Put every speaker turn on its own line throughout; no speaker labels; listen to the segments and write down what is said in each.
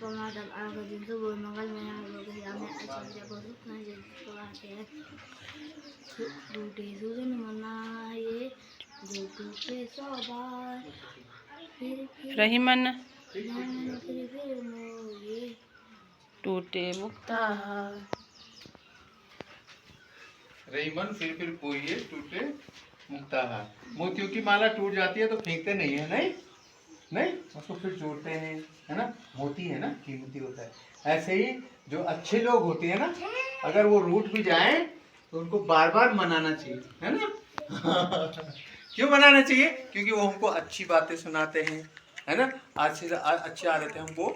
टमाटर आगे दिन तो वो मंगल में लोग हमें अच्छा जब रुकना जब आते हैं टूटे सुजन मनाए जो टूटे सौ बार फिर
रहीमन
फिर मोये
टूटे मुक्ता
रहीमन फिर कोई टूटे मुक्ताहार। मोतियों की माला टूट जाती है तो फेंकते नहीं है, नहीं नहीं उसको फिर जोड़ते हैं, है ना। मोती है ना, कीमती होता है। ऐसे ही जो अच्छे लोग होते हैं ना, अगर वो रूठ भी जाए तो उनको बार बार मनाना चाहिए, है ना। क्यों मनाना चाहिए? क्योंकि वो हमको अच्छी बातें सुनाते हैं, है ना। अच्छी आदतें हमको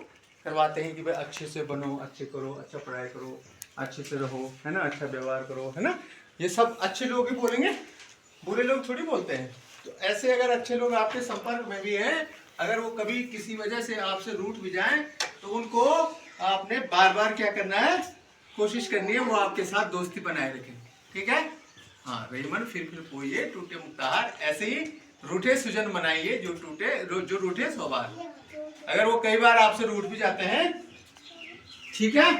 करवाते हैं कि भाई अच्छे से बनो, अच्छे करो, अच्छा पढ़ाई करो, अच्छे से रहो, है ना, अच्छा व्यवहार करो, है ना। ये सब अच्छे लोग ही बोलेंगे, बुरे लोग थोड़ी बोलते हैं। तो ऐसे अगर अच्छे लोग आपके संपर्क में भी हैं, अगर वो कभी किसी वजह से आपसे रूठ भी जाएं तो उनको आपने बार बार क्या करना है, कोशिश करनी है वो आपके साथ दोस्ती बनाए रखें, ठीक है। हाँ, रहीमन फिर पोइए टूटे मुक्ताहार। ऐसे ही रूठे सुजन मनाइए जो रूठे सौ बार। अगर वो कई बार आपसे रूठ भी जाते हैं, ठीक है,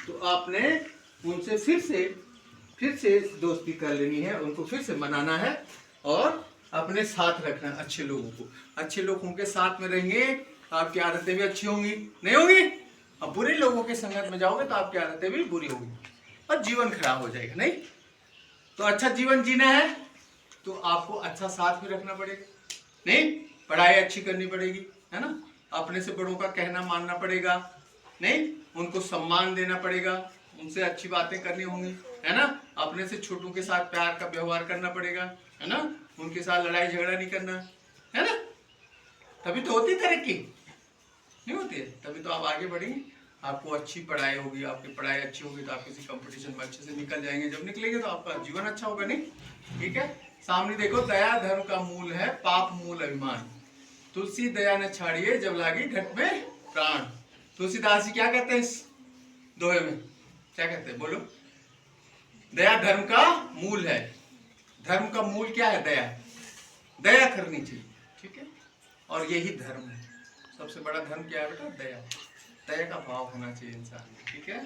तो आपने उनसे फिर से दोस्ती कर लेनी है, उनको फिर से मनाना है और अपने साथ रखना है अच्छे लोगों को। अच्छे लोग उनके साथ में रहेंगे तो आपकी आदतें भी अच्छी होंगी, नहीं होंगी। अब बुरे लोगों के संगत में जाओगे तो आपकी आदतें भी बुरी होंगी और जीवन खराब हो जाएगा, नहीं। तो अच्छा जीवन जीना है तो आपको अच्छा साथ भी रखना पड़ेगा, नहीं। पढ़ाई अच्छी करनी पड़ेगी, है ना। अपने से बड़ों का कहना मानना पड़ेगा, नहीं। उनको सम्मान देना पड़ेगा, उनसे अच्छी बातें करनी होंगी, है ना। अपने से छोटों के साथ प्यार का व्यवहार करना पड़ेगा, है ना। उनके साथ लड़ाई झगड़ा नहीं करना, है ना। तभी तो होती तरक्की, नहीं होती है। तभी तो आप आगे बढ़ेंगे, आपको अच्छी पढ़ाई होगी, आपकी पढ़ाई अच्छी होगी तो आप किसी कंपटीशन में अच्छे से निकल जाएंगे। जब निकलेंगे तो आपका जीवन अच्छा होगा, नहीं, ठीक है। सामने देखो, दया धर्म का मूल है, पाप मूल अभिमान। तुलसी दया न छाड़िए जब लागी घट में प्राण। तुलसीदास जी क्या कहते हैं इस दोहे में, क्या कहते हैं, बोलो। दया धर्म का मूल है। धर्म का मूल क्या है? दया। दया करनी चाहिए, ठीक है। और यही धर्म है, सबसे बड़ा धर्म क्या है बेटा? दया। दया का भाव होना चाहिए इंसान में, ठीक है।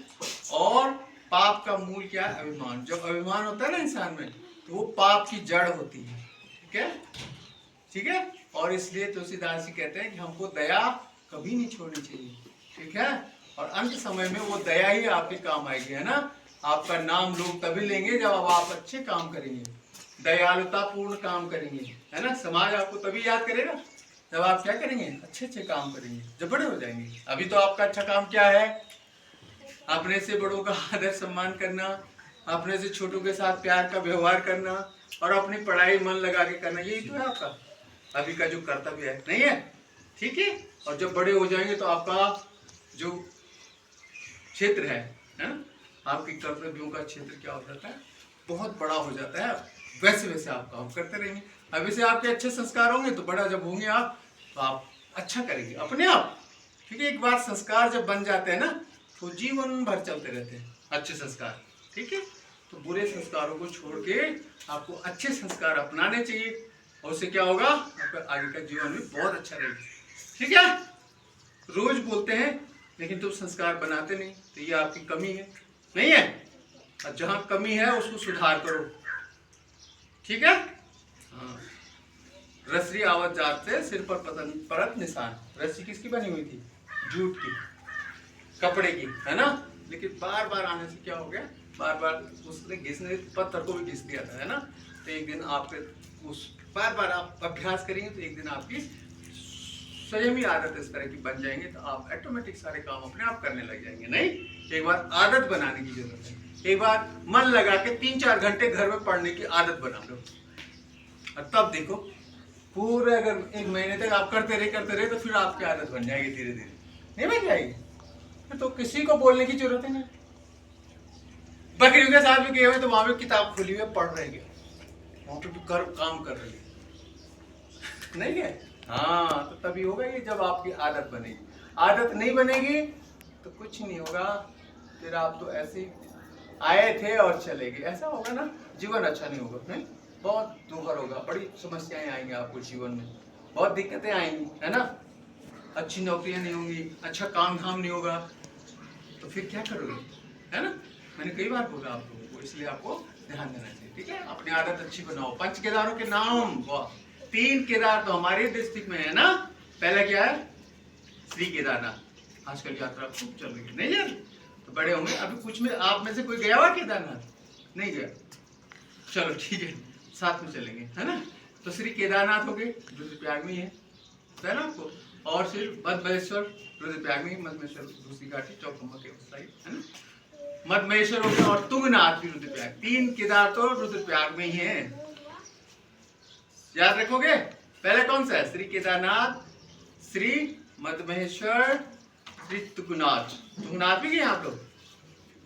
और पाप का मूल क्या है? अभिमान। जब अभिमान होता है ना इंसान में तो वो पाप की जड़ होती है, ठीक है, ठीक है। और इसलिए तुलसीदास जी कहते हैं कि हमको दया कभी नहीं छोड़नी चाहिए, ठीक है। और अंत समय में वो दया ही आपके काम आएगी, है ना। आपका नाम लोग तभी लेंगे जब आप अच्छे काम करेंगे, दयालुता पूर्ण काम करेंगे, है ना। समाज आपको तभी याद करेगा जब आप क्या करेंगे, अच्छे अच्छे काम करेंगे, जब बड़े हो जाएंगे। अभी तो आपका अच्छा काम क्या है? अपने से बड़ों का आदर सम्मान करना, अपने से छोटों के साथ प्यार का व्यवहार करना और अपनी पढ़ाई मन लगा के करना, यही तो है आपका अभी का जो कर्तव्य है, नहीं है, ठीक है। और जब बड़े हो जाएंगे तो आपका जो क्षेत्र है ना, आपके कर्तव्यों का क्षेत्र क्या हो जाता है, बहुत बड़ा हो जाता है। वैसे वैसे आप काम करते रहेंगे। अभी से आपके अच्छे संस्कार होंगे तो बड़ा जब होंगे आप तो आप अच्छा करेंगे अपने आप, ठीक है। एक बार संस्कार जब बन जाते हैं ना तो जीवन भर चलते रहते हैं अच्छे संस्कार, ठीक है। तो बुरे संस्कारों को छोड़ के आपको अच्छे संस्कार अपनाने चाहिए और उससे क्या होगा, आपका आगे का जीवन भी बहुत अच्छा रहेगा, ठीक है। रोज बोलते हैं लेकिन तुम संस्कार बनाते नहीं, तो ये आपकी कमी है, नहीं है। और जहाँ कमी है उसको सुधार करो, ठीक है। हाँ, रस्सी आवत जात से सिर पर परत निशान। रस्सी किसकी बनी हुई थी? जूट की, कपड़े की, है ना। लेकिन बार बार आने से क्या हो गया, बार बार उसने घिसने, पत्थर को भी घिस दिया था, है ना। तो एक दिन आपके उस बार बार आप अभ्यास करेंगे तो एक दिन आपकी संयमी आदत इस तरह की बन जाएंगे तो आप ऑटोमेटिक सारे काम अपने आप करने लग जाएंगे, नहीं। एक बार आदत बनाने की जरूरत है। एक बार मन लगा के 3-4 घंटे घर में पढ़ने की आदत बना लो और तब देखो पूरे, अगर 1 महीने तक आप करते रहे तो फिर आपकी आदत बन जाएगी, धीरे धीरे नहीं बन जाएगी। तो किसी को बोलने की जरूरत ही नहीं। बकरियों के साथ भी गए हुए तो वहां भी किताब खुली हुई पढ़ रहे हैं, वहां पे भी काम कर रही है, नहीं है। हाँ, तो तभी होगा ये जब आपकी आदत बनेगी। आदत नहीं बनेगी तो कुछ नहीं होगा, फिर आप तो ऐसे आए थे और चले गए, ऐसा होगा ना, जीवन अच्छा नहीं होगा, नहीं, बहुत दुखर होगा, बड़ी समस्याएं आएंगी आपको जीवन में, बहुत दिक्कतें आएंगी, है ना। अच्छी नौकरियां नहीं होंगी, अच्छा काम धाम नहीं होगा, तो फिर क्या करोगे, है ना। मैंने कई बार बोला आप लोगों को, इसलिए आपको ध्यान देना चाहिए, ठीक है। अपनी आदत अच्छी बनाओ। पंच केदारों के नाम, वाह, 3 केदार तो हमारे डिस्ट्रिक्ट में है ना। पहला क्या है, श्री केदारनाथ। आजकल यात्रा खूब चल रही है, नहीं यार, तो बड़े होंगे। अभी कुछ में आप में से कोई गया हुआ केदारनाथ? नहीं गया, चलो ठीक है, साथ में चलेंगे, है ना। तो श्री केदारनाथ हो गए, रुद्रप्रयाग में ही है ना आपको। और फिर मधमहेश्वर, रुद्रप्रयाग में, मधमहेश्वर दूसरी घाटी चौखम्बा के उस साइड, है ना। मधमहेश्वर हो गया और तुंगनाथ भी रुद्रप्रयाग। 3 केदार तो रुद्रप्रयाग में ही है, याद रखोगे। पहले कौन सा है, श्री केदारनाथ, श्री मधमहेश्वर, श्री तुंगनाथ। तुंगनाथ भी गए आप लोग?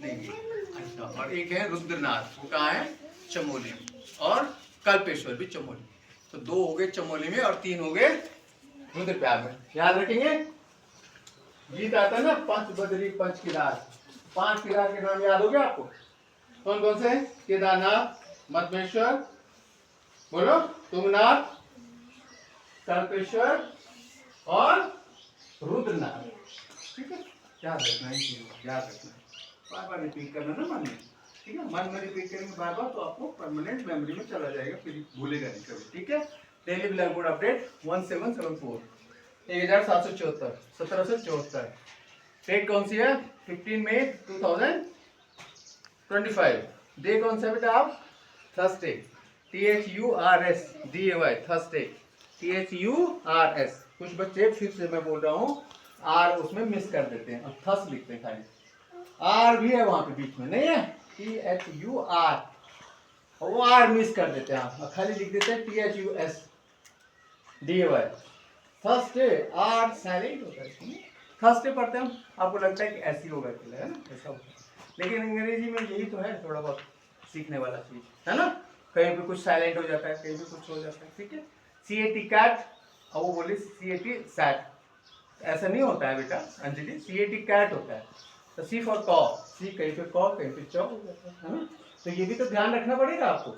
नहीं गए, अच्छा। और एक है रुद्रनाथ, वो कहाँ है, चमोली में। और कल्पेश्वर भी चमोली। तो 2 हो गए चमोली में और 3 हो गए रुद्रप्रयाग में, याद रखेंगे। गीत आता है ना, पंच बदरी पंच केदार, 5 केदार के नाम याद हो गया आपको? कौन कौन से? केदारनाथ, मधमेश्वर, बोलो, तुंगनाथ, कल्पेश्वर और रुद्रनाथ, ठीक है। याद रखना है, याद रखना है, बार बार रिपीट करना ना मन में, ठीक है। मन में रिपीट करेंगे बार बार तो आपको परमानेंट मेमोरी में चला जाएगा, फिर भूलेगा नहीं कभी, ठीक है। Daily black board update 1774, 1774, 1774। Date कौन सी है, 15 मई 2025। डे कौन सा है बेटा आप? Thursday, THURSDAY, Thursday, THURS। कुछ बच्चे, फिर से मैं बोल रहा हूँ, आर उसमें मिस कर देते हैं और थस लिखते हैं खाली। आर भी है वहां पे बीच में, नहीं है, THUR, वो आर मिस कर देते हैं आप, खाली लिख देते हैं THUSDAY। थर्सडे, आर साइलेंट होता है, थर्सडे पढ़ते हैं हम, आपको लगता है कि ऐसी होगा, है ना, ऐसा होता है। लेकिन अंग्रेजी में यही तो है, थोड़ा बहुत सीखने वाला चीज, है ना। कहीं पे कुछ साइलेंट हो जाता है, कहीं पे कुछ हो जाता है, ठीक है। CAT कैट, और वो बोले CAT सैट, ऐसा नहीं होता है बेटा अंजलि, CAT कैट होता है। तो C फॉर कॉ, C कहीं पे कॉ, कहीं पे चौ हो जाता है ना। तो ये भी तो ध्यान रखना पड़ेगा आपको।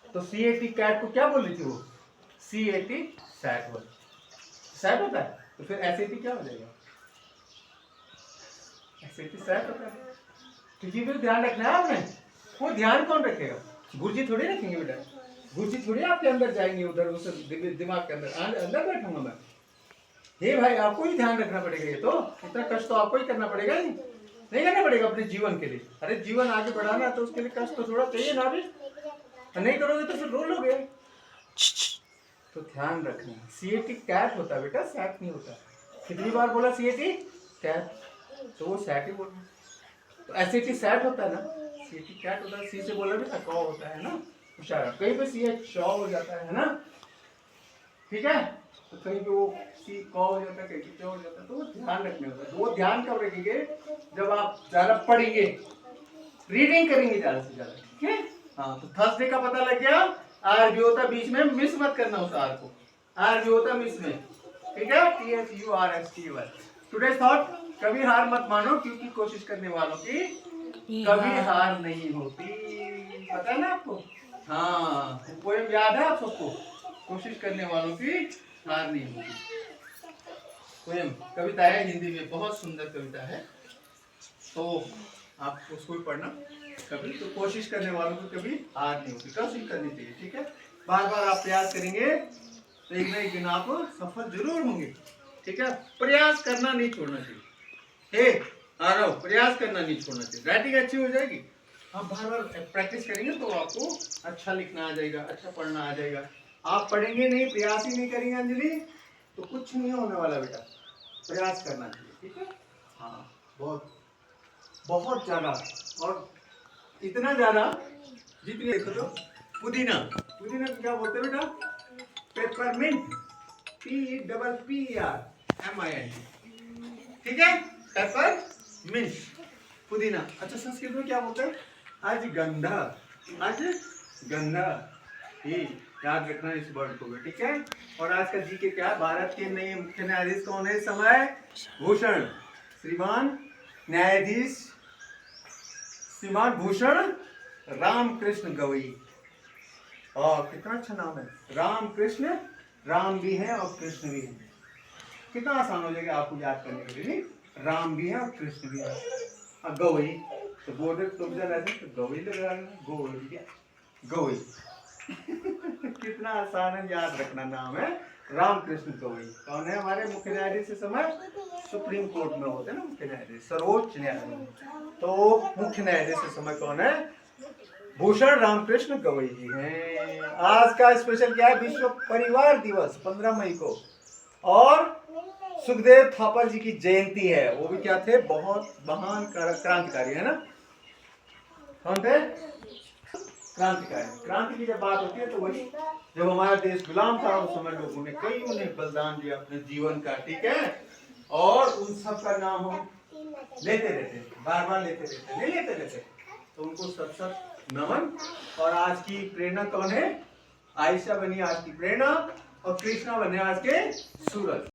तो CAT कैट को क्या बोल रही थी वो, CAT सैट बोल, सैट होता है। तो फिर SAT क्या हो जाएगा, SAT सैट होता है। तो ये भी ध्यान रखना है आपने। वो ध्यान कौन रखेगा, गुरुजी थोड़ी रखेंगे बेटा, गुरुजी थोड़ी आपके अंदर जाएंगे उधर, उस दिमाग के अंदर बैठूंगा मैं। हे भाई, आपको ही ध्यान रखना पड़ेगा। ये तो इतना कष्ट तो आपको ही करना पड़ेगा, नहीं करना पड़ेगा अपने जीवन के लिए। अरे जीवन आगे बढ़ाना तो उसके लिए कष्ट तो थोड़ा चाहिए ना भी, नहीं करोगे तो फिर रो लोगे। तो ध्यान रखना, CAT कैट होता है बेटा, सैट नहीं होता। कितनी बार बोला CAT कैट, तो वो सैट ही बोलना। तो SAT सैट होता है ना, CAT कैट होता है। C से बोला भी था, कॉ होता है ना, इशारा। कहीं पे CH शॉ हो जाता है ना, ठीक है। तो कहीं पे वो C कॉ हो जाता है, कहीं पे चौ हो जाता है। तो वो ध्यान रखने होता है। वो ध्यान कब रखेंगे, जब आप ज्यादा पढ़ेंगे, रीडिंग करेंगे ज्यादा से ज्यादा, ठीक है। हाँ, तो थर्सडे का पता लग गया। आर भी होता बीच में, मिस मत करना उस आर को, आर भी होता बीच में, ठीक है। THURSTY। टुडेज थॉट, कभी हार मत मानो, क्योंकि कोशिश करने वालों की कभी हार नहीं होती, पता है ना आपको। हाँ, पोएम याद है आप सबको, कोशिश करने वालों की हार नहीं होती। पोएम, कविता है हिंदी में, बहुत सुंदर कविता है, तो आप उसको भी पढ़ना कभी। तो कोशिश करने वालों को कभी हार नहीं होती, कोशिश करनी चाहिए, ठीक है। बार बार आप प्रयास करेंगे तो एक ना एक दिन आप सफल जरूर होंगे, ठीक है। प्रयास करना नहीं छोड़ना चाहिए, हे आरव, प्रयास करना नहीं छोड़ना चाहिए। राइटिंग अच्छी हो जाएगी, आप बार बार प्रैक्टिस करेंगे तो आपको अच्छा लिखना आ जाएगा, अच्छा पढ़ना आ जाएगा। आप पढ़ेंगे नहीं, प्रयास ही नहीं करेंगे अंजलि, तो कुछ नहीं होने वाला बेटा। प्रयास करना चाहिए, ठीक है। हाँ, बहुत बहुत ज्यादा, और इतना ज्यादा जितने देखो तो पुदीना, पुदीना को क्या बोलते हैं बेटा, पेपरमिंट, PEPPERMINT, ठीक है। पेपरमिंट, पुदीना। अच्छा, संस्कृत में क्या बोलते हैं, अजगंधा, अजगंधा, ये याद रखना इस वर्ड को भी, ठीक है। और आज का जीके क्या है, भारत के नए मुख्य न्यायाधीश कौन है इस समय, भूषण, श्रीमान न्यायाधीश श्रीमान भूषण रामकृष्ण गवई। और कितना अच्छा नाम है, रामकृष्ण, राम भी है और कृष्ण भी है, कितना आसान हो जाएगा आपको याद करने के लिए। राम भी है और कृष्ण भी है। गवई तो बोर्ड तो तो गवई लगा गवई गवई कितना आसान है, याद रखना नाम है रामकृष्ण गवई। कौन है हमारे मुख्य न्यायाधीश इस समय? सुप्रीम कोर्ट में होते हैं ना मुख्य न्यायाधीश, सर्वोच्च न्यायालय। तो मुख्य न्यायाधीश इस समय कौन है? भूषण रामकृष्ण गवई जी हैं। आज का स्पेशल क्या है? विश्व परिवार दिवस 15 मई को, और सुखदेव थापर जी की जयंती है। वो भी क्या थे? बहुत महान क्रांतिकारी है ना। कौन थे? क्रांतिकारी। क्रांति की जब बात होती है तो वही जब हमारा देश गुलाम था उस समय लोगों ने कई उन्हें बलिदान दिया अपने जीवन का, ठीक है। और उन सब का नाम हम लेते रहते, बार बार लेते रहते, नहीं लेते रहते, तो उनको सत सत नमन। और आज की प्रेरणा कौन है? आयशा बनी आज की प्रेरणा, और कृष्णा बने आज के सूरज।